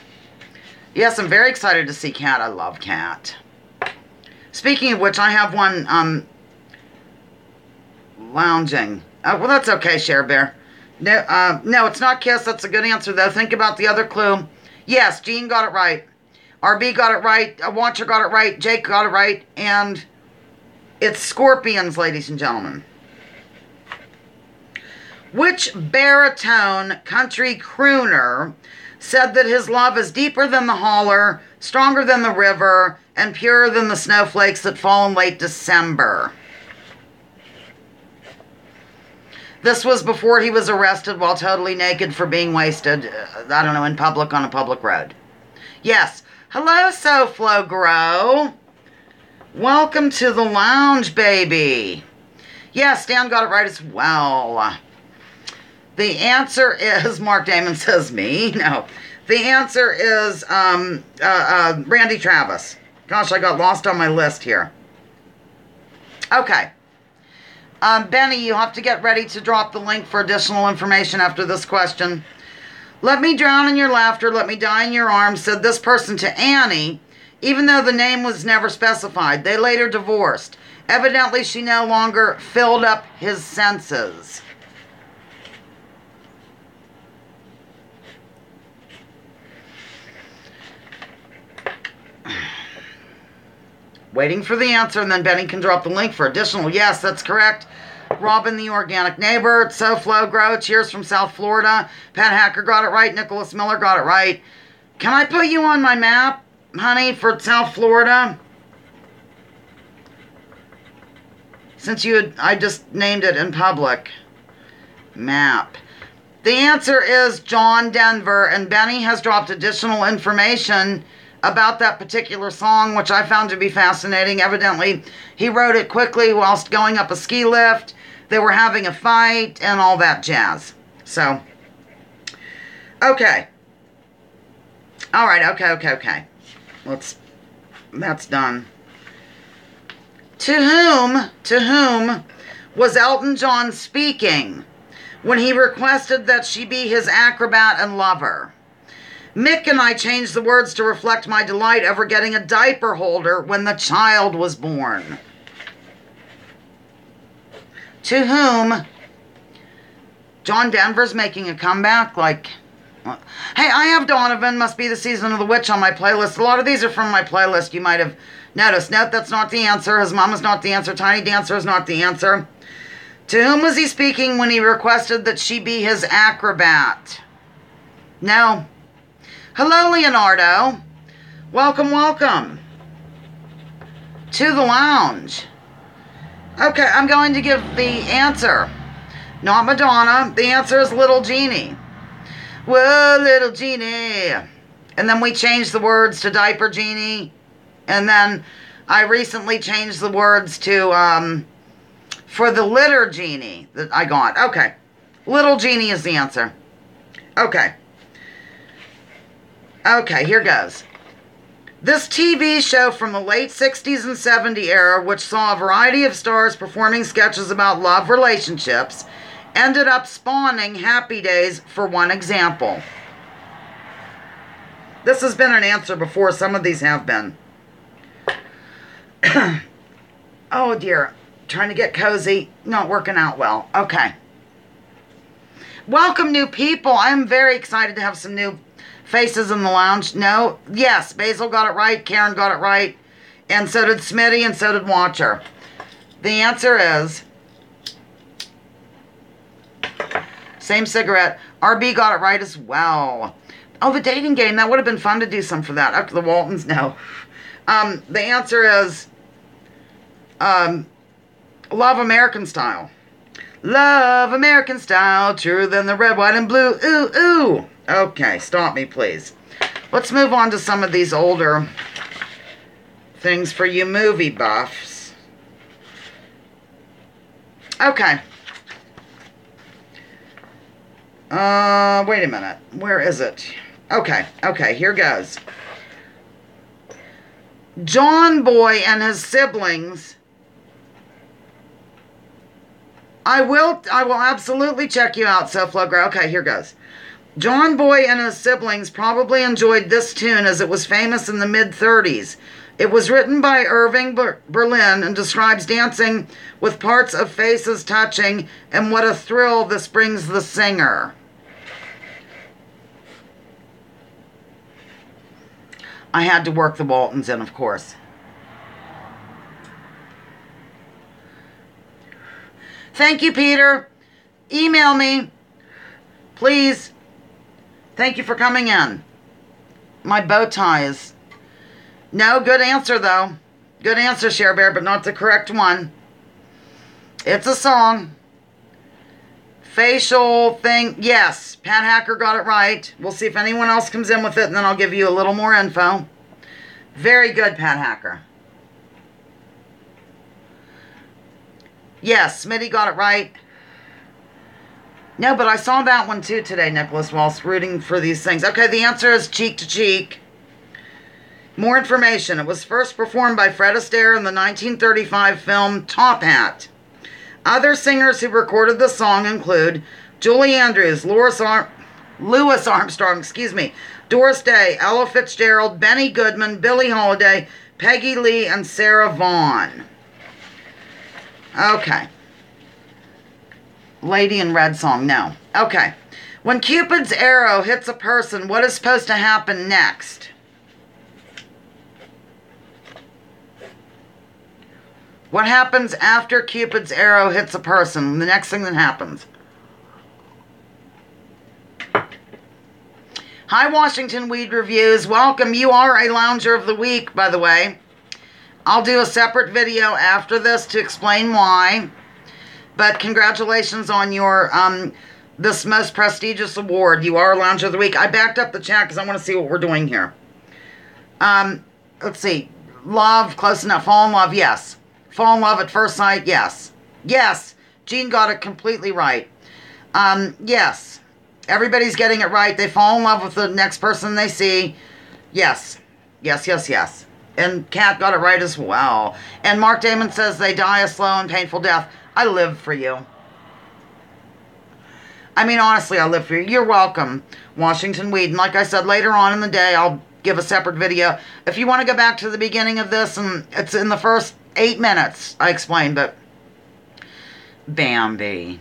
Yes, I'm very excited to see Kat. I love Kat. Speaking of which, I have one lounging. Well, that's okay, Share Bear. No, it's not Kiss. That's a good answer, though. Think about the other clue. Yes, Gene got it right. RB got it right. Watcher got it right. Jake got it right. And it's Scorpions, ladies and gentlemen. Which baritone country crooner said that his love is deeper than the holler, stronger than the river, and purer than the snowflakes that fall in late December? This was before he was arrested while totally naked for being wasted, I don't know, in public on a public road. Yes. Hello, SoFlo Grow. Welcome to the lounge, baby. Yes, Stan got it right as well. The answer is, Mark Damon says me. No. The answer is Randy Travis. Gosh, I got lost on my list here. Okay. Benny, you have to get ready to drop the link for additional information after this question. Let me drown in your laughter, let me die in your arms, said this person to Annie, even though the name was never specified. They later divorced. Evidently, she no longer filled up his senses. Waiting for the answer, and then Benny can drop the link for additional. Yes, that's correct. Robin, the organic neighbor. SoFlo Grow. Cheers from South Florida. Pat Hacker got it right. Nicholas Miller got it right. Can I put you on my map, honey, for South Florida? Since I just named it in public. Map. The answer is John Denver, and Benny has dropped additional information about that particular song, which I found to be fascinating. Evidently, he wrote it quickly whilst going up a ski lift. They were having a fight and all that jazz. So, okay. All right, okay. That's done. To whom was Elton John speaking when he requested that she be his acrobat and lover? Mick and I changed the words to reflect my delight over getting a diaper holder when the child was born. To whom? John Denver's making a comeback? Like, hey, I have Donovan, Must Be the Season of the Witch on my playlist. A lot of these are from my playlist, you might have noticed. Nope, that's not the answer. His mom is not the answer. Tiny Dancer is not the answer. To whom was he speaking when he requested that she be his acrobat? No. Hello, Leonardo. Welcome. To the lounge. Okay, I'm going to give the answer. Not Madonna. The answer is Little Genie. Whoa, Little Genie. And then we changed the words to Diaper Genie. And then I recently changed the words to, for the Litter Genie that I got. Okay. Little Genie is the answer. Okay. Okay, here goes. This TV show from the late 60s and 70s era, which saw a variety of stars performing sketches about love relationships, ended up spawning Happy Days, for one example. This has been an answer before. Some of these have been. Oh dear. Trying to get cozy. Not working out well. Okay. Welcome, new people. I'm very excited to have some new faces in the lounge. No? Yes. Basil got it right. Karen got it right. And so did Smitty, and so did Watcher. The answer is... same cigarette. RB got it right as well. Oh, the dating game. That would have been fun to do some for that. Up to the Waltons? No. The answer is... Love American Style. Love American Style, truer than the red, white, and blue. Ooh, ooh. Okay, stop me, please. Let's move on to some of these older things for you movie buffs. Okay. Wait a minute. Where is it? Okay, here goes. John Boy and his siblings... I will absolutely check you out, Self-Love. Okay, here goes. John Boy and his siblings probably enjoyed this tune as it was famous in the mid-30s. It was written by Irving Berlin and describes dancing with parts of faces touching, and what a thrill this brings the singer. I had to work the Waltons in, of course. Thank you, Peter. Email me, please. Thank you for coming in. My bow tie is... No, good answer, though. Good answer, Cher Bear, but not the correct one. It's a song. Facial thing. Yes, Pat Hacker got it right. We'll see if anyone else comes in with it, and then I'll give you a little more info. Very good, Pat Hacker. Yes, Smitty got it right. No, but I saw that one too today, Nicholas, whilst rooting for these things. Okay, the answer is Cheek to Cheek. More information. It was first performed by Fred Astaire in the 1935 film Top Hat. Other singers who recorded the song include Julie Andrews, Louis Armstrong, Doris Day, Ella Fitzgerald, Benny Goodman, Billie Holiday, Peggy Lee, and Sarah Vaughan. Okay. Lady in Red song, no. Okay. When Cupid's arrow hits a person, what is supposed to happen next? What happens after Cupid's arrow hits a person? The next thing that happens. Hi, Washington Weed Reviews. Welcome. You are a Lounger of the Week, by the way. I'll do a separate video after this to explain why. But congratulations on your this most prestigious award. You are a Lounger of the Week. I backed up the chat because I want to see what we're doing here. Let's see. Love, close enough. Fall in love, yes. Fall in love at first sight, yes. Yes. Jean got it completely right. Yes. Everybody's getting it right. They fall in love with the next person they see. Yes. Yes, yes, yes. And Kat got it right as well. And Mark Damon says they die a slow and painful death. I live for you. I mean, honestly, I live for you. You're welcome, Washington Weed. And like I said, later on in the day, I'll give a separate video. If you want to go back to the beginning of this, and it's in the first 8 minutes, I explained, but Bambi.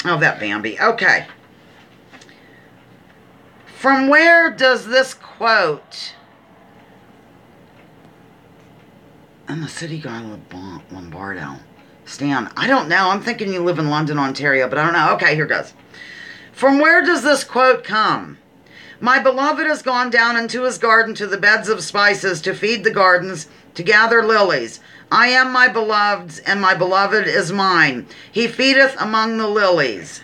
Oh, that Bambi. Okay. From where does this quote... And the city guy Lombardo. Stan, I don't know. I'm thinking you live in London, Ontario, but I don't know. Okay, here goes. From where does this quote come? My beloved has gone down into his garden to the beds of spices to feed the gardens, to gather lilies. I am my beloved's, and my beloved is mine. He feedeth among the lilies.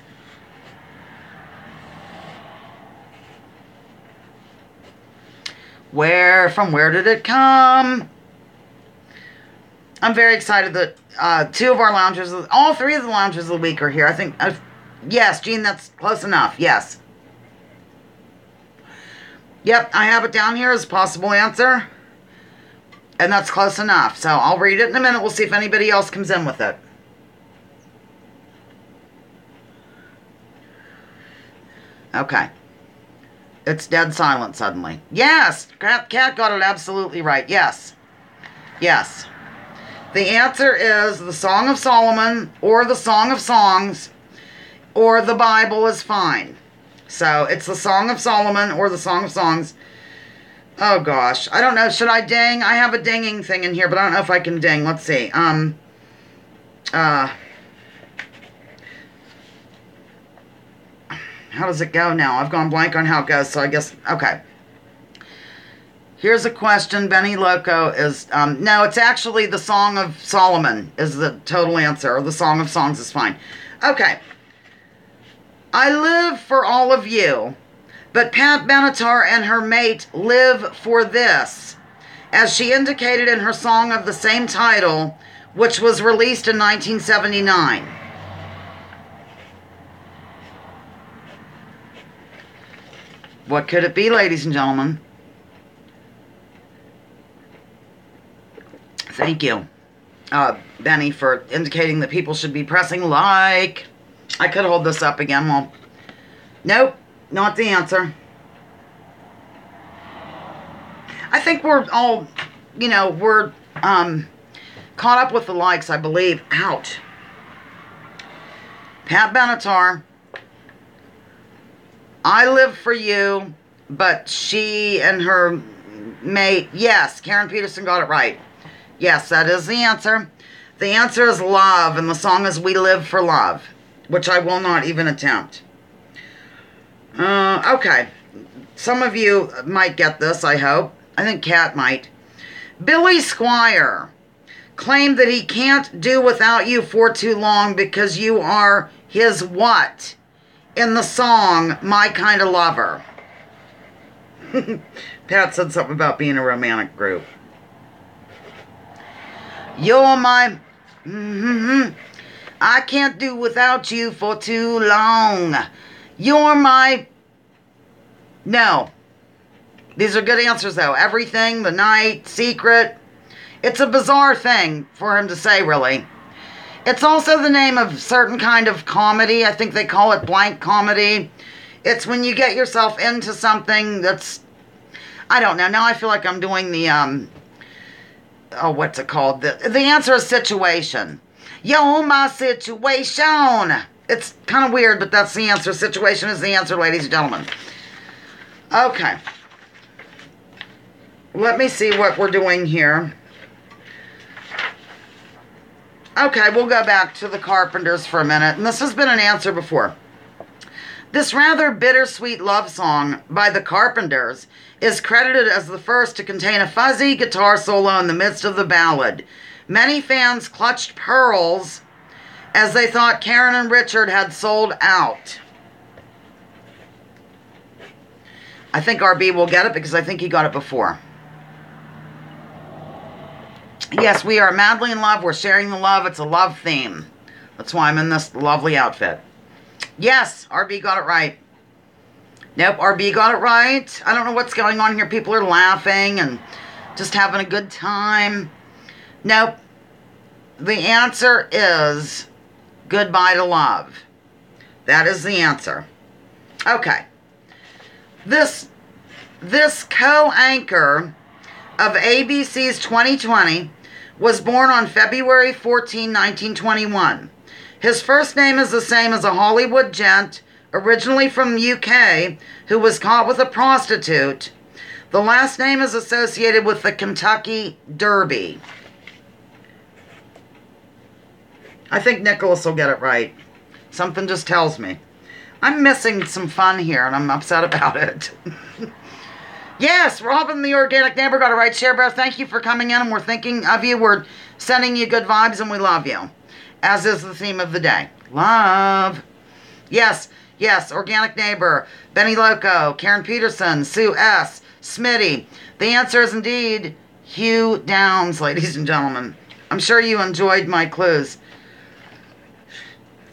From where did it come? I'm very excited that 2 of our loungers, all 3 of the loungers of the week are here. I think, yes, Jean, that's close enough. Yes. Yep, I have it down here as a possible answer. And that's close enough. So I'll read it in a minute. We'll see if anybody else comes in with it. Okay. It's dead silent suddenly. Yes, Cat got it absolutely right. Yes. Yes. The answer is the Song of Solomon or the Song of Songs or the Bible is fine. So it's the Song of Solomon or the Song of Songs. Oh gosh. I don't know. Should I ding? I have a dinging thing in here, but I don't know if I can ding. Let's see. How does it go now? I've gone blank on how it goes, so I guess, okay. Here's a question. Benny Loco is, no, it's actually the Song of Solomon is the total answer, or the Song of Songs is fine. Okay. I live for all of you, but Pat Benatar and her mate live for this, as she indicated in her song of the same title, which was released in 1979. What could it be, ladies and gentlemen? Thank you, Benny, for indicating that people should be pressing like. I could hold this up again. Well, nope, not the answer. I think we're all, we're caught up with the likes, I believe. Ouch. Pat Benatar. I live for you, but she and her mate, yes, Karen Peterson got it right. Yes, that is the answer. The answer is love, and the song is We Live for Love, which I will not even attempt. Okay. Some of you might get this, I hope. I think Kat might. Billy Squire claimed that he can't do without you for too long because you are his what? In the song, My Kind of Lover. Pat said something about being a romantic group. You're my... I can't do without you for too long. You're my... No. These are good answers, though. Everything, the night, secret. It's a bizarre thing for him to say, really. It's also the name of certain kind of comedy. I think they call it blank comedy. It's when you get yourself into something that's... I don't know. Now I feel like I'm doing the... what's it called? The answer is situation. Yo, my situation. It's kind of weird, but that's the answer. Situation is the answer, ladies and gentlemen. Okay. Let me see what we're doing here. Okay, we'll go back to the Carpenters for a minute. And this has been an answer before. This rather bittersweet love song by the Carpenters is credited as the first to contain a fuzzy guitar solo in the midst of the ballad. Many fans clutched pearls as they thought Karen and Richard had sold out. I think RB will get it because I think he got it before. Yes, we are madly in love. We're sharing the love. It's a love theme. That's why I'm in this lovely outfit. Yes, RB got it right. Nope, RB got it right. I don't know what's going on here. People are laughing and just having a good time. Nope. The answer is Goodbye to Love. That is the answer. Okay. This co-anchor of ABC's 2020 was born on February 14, 1921. His first name is the same as a Hollywood gent, originally from the UK, who was caught with a prostitute. The last name is associated with the Kentucky Derby. I think Nicholas will get it right. Something just tells me. I'm missing some fun here, and I'm upset about it. Yes, Robin, the organic neighbor, got it right. Share Bear, thank you for coming in, and we're thinking of you. We're sending you good vibes, and we love you. As is the theme of the day. Love. Yes, organic neighbor, Benny Loco, Karen Peterson, Sue S., Smitty. The answer is indeed Hugh Downs, ladies and gentlemen. I'm sure you enjoyed my clues.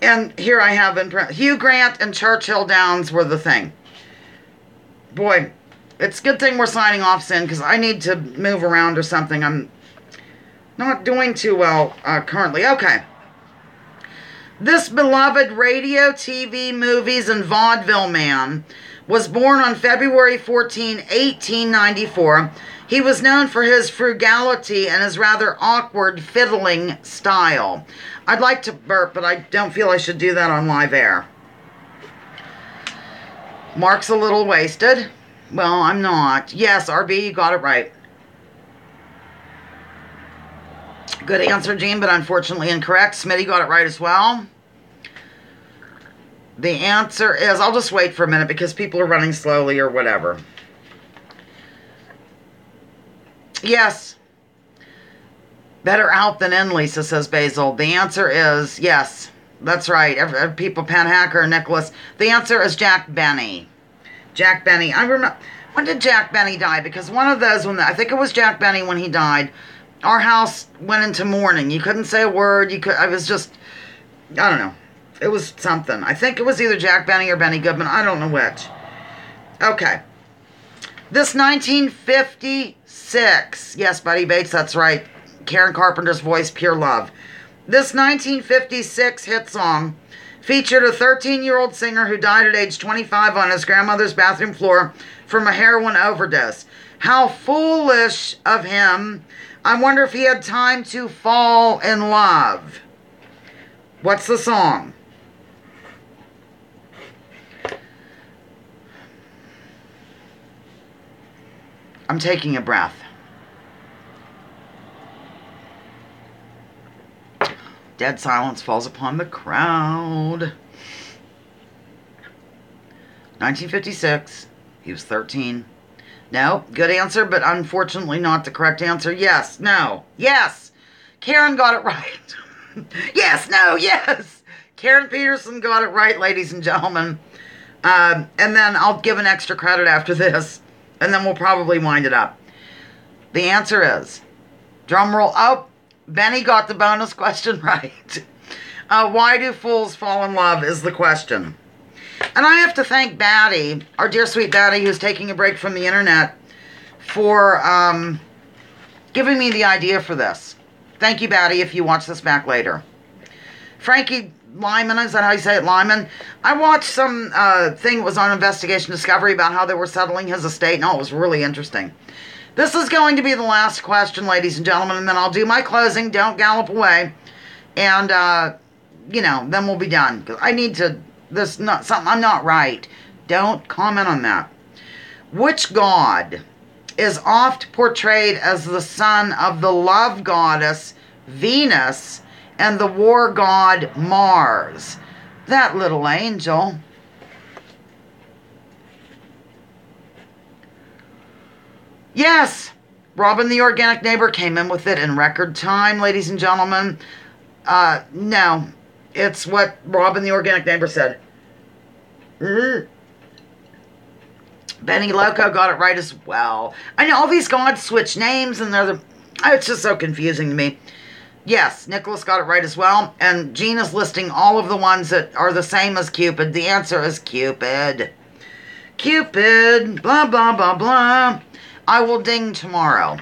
And here I have Hugh Grant and Churchill Downs were the thing. Boy, It's a good thing we're signing off soon because I need to move around or something. I'm not doing too well currently. Okay. This beloved radio, TV, movies, and vaudeville man was born on February 14, 1894. He was known for his frugality and his rather awkward fiddling style. I'd like to burp, but I don't feel I should do that on live air. Mark's a little wasted. Well, I'm not. Yes, RB, you got it right. Good answer, Gene, but unfortunately incorrect. Smitty got it right as well. The answer is, I'll just wait for a minute because people are running slowly or whatever. Yes. Better out than in, Lisa, says Basil. The answer is yes. That's right. People, Pan Hacker, Nicholas. The answer is Jack Benny. Jack Benny. I remember. When did Jack Benny die? Because one of those, I think it was Jack Benny when he died, our house went into mourning. You couldn't say a word. I was just, I don't know. It was something. I think it was either Jack Benny or Benny Goodman. I don't know which. Okay. This 1956. Yes, Buddy Bates, that's right. Karen Carpenter's voice, Pure Love. This 1956 hit song featured a 13-year-old singer who died at age 25 on his grandmother's bathroom floor from a heroin overdose. How foolish of him. I wonder if he had time to fall in love. What's the song? I'm taking a breath. Dead silence falls upon the crowd. 1956. He was 13. No, good answer, but unfortunately not the correct answer. Yes, no, yes. Karen got it right. Yes, no, yes. Karen Peterson got it right, ladies and gentlemen. And then I'll give an extra credit after this, and then we'll probably wind it up. The answer is, drum roll. Oh, Benny got the bonus question right. Why do fools fall in love is the question. And I have to thank Batty, our dear sweet Batty, who's taking a break from the internet, for giving me the idea for this. Thank you, Batty, if you watch this back later. Frankie Lyman, is that how you say it, Lyman? I watched some thing that was on Investigation Discovery about how they were settling his estate, and it was really interesting. This is going to be the last question, ladies and gentlemen, and then I'll do my closing. Don't gallop away. And, then we'll be done. 'Cause I need to, this not something, I'm not right. Don't comment on that. Which god is oft portrayed as the son of the love goddess Venus and the war god Mars? That little angel. Yes, Robin the Organic Neighbor came in with it in record time, ladies and gentlemen. No, it's what Robin the Organic Neighbor said. Benny Loco got it right as well. I know all these gods switch names and it's just so confusing to me. Yes, Nicholas got it right as well. And Gene is listing all of the ones that are the same as Cupid. The answer is Cupid. Cupid, blah, blah, blah, blah. I will ding tomorrow.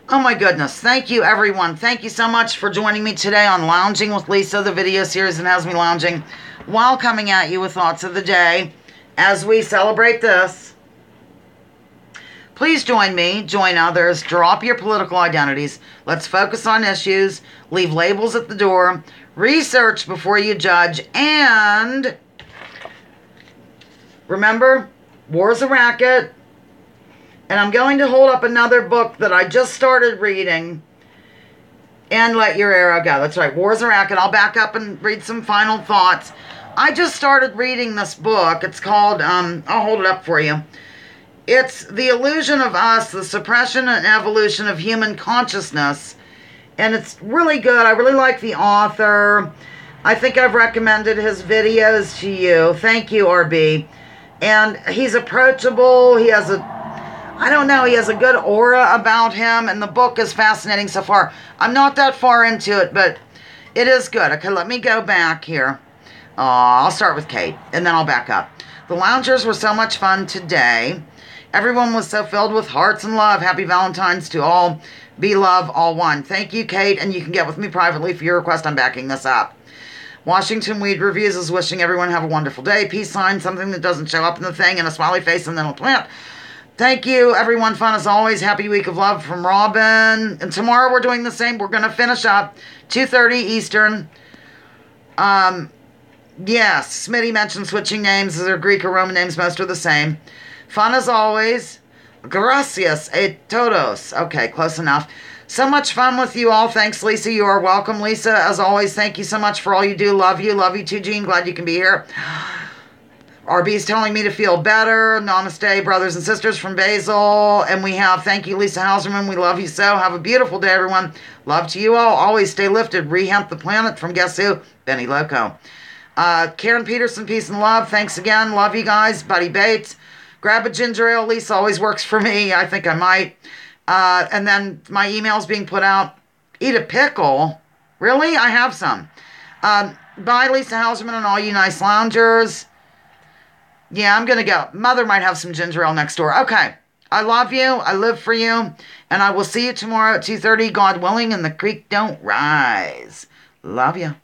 Oh my goodness. Thank you, everyone. Thank you so much for joining me today on Lounging with Lisa, the video series that has me lounging while coming at you with thoughts of the day as we celebrate this. Please join me, join others, drop your political identities. Let's focus on issues, leave labels at the door, research before you judge, and remember, war is a racket. And I'm going to hold up another book that I just started reading. And Let Your Arrow Go. That's right. War is a Racket. I'll back up and read some final thoughts. I just started reading this book. It's called, I'll hold it up for you. It's The Illusion of Us, The Suppression and Evolution of Human Consciousness. And it's really good. I really like the author. I think I've recommended his videos to you. Thank you, RB. And he's approachable. He has he has a good aura about him, and the book is fascinating so far. I'm not that far into it, but it is good. Okay, let me go back here. I'll start with Kate, and then I'll back up. The loungers were so much fun today. Everyone was so filled with hearts and love. Happy Valentine's to all. Be love, all one. Thank you, Kate, and you can get with me privately for your request. I'm backing this up. Washington Weed Reviews is wishing everyone have a wonderful day. Peace sign, something that doesn't show up in the thing, and a smiley face, and then a plant. Thank you, everyone. Fun as always. Happy week of love from Robin. And tomorrow we're doing the same. We're going to finish up 2:30 Eastern. Yes, Smitty mentioned switching names. They're Greek or Roman names. Most are the same. Fun as always. Gracias a todos. Okay, close enough. So much fun with you all. Thanks, Lisa. You are welcome, Lisa. As always, thank you so much for all you do. Love you. Love you too, Jean. Glad you can be here. RB's telling me to feel better. Namaste, brothers and sisters from Basil. And we have, thank you, Lisa Hauserman. We love you so. Have a beautiful day, everyone. Love to you all. Always stay lifted. Rehemp the planet from guess who? Benny Loco. Karen Peterson, peace and love. Thanks again. Love you guys. Buddy Bates. Grab a ginger ale. Lisa always works for me. I think I might. And then my email's being put out. Eat a pickle? Really? I have some. Bye, Lisa Hauserman and all you nice loungers. Yeah, I'm going to go. Mother might have some ginger ale next door. Okay. I love you. I live for you. And I will see you tomorrow at 2:30, God willing, and the creek don't rise. Love you.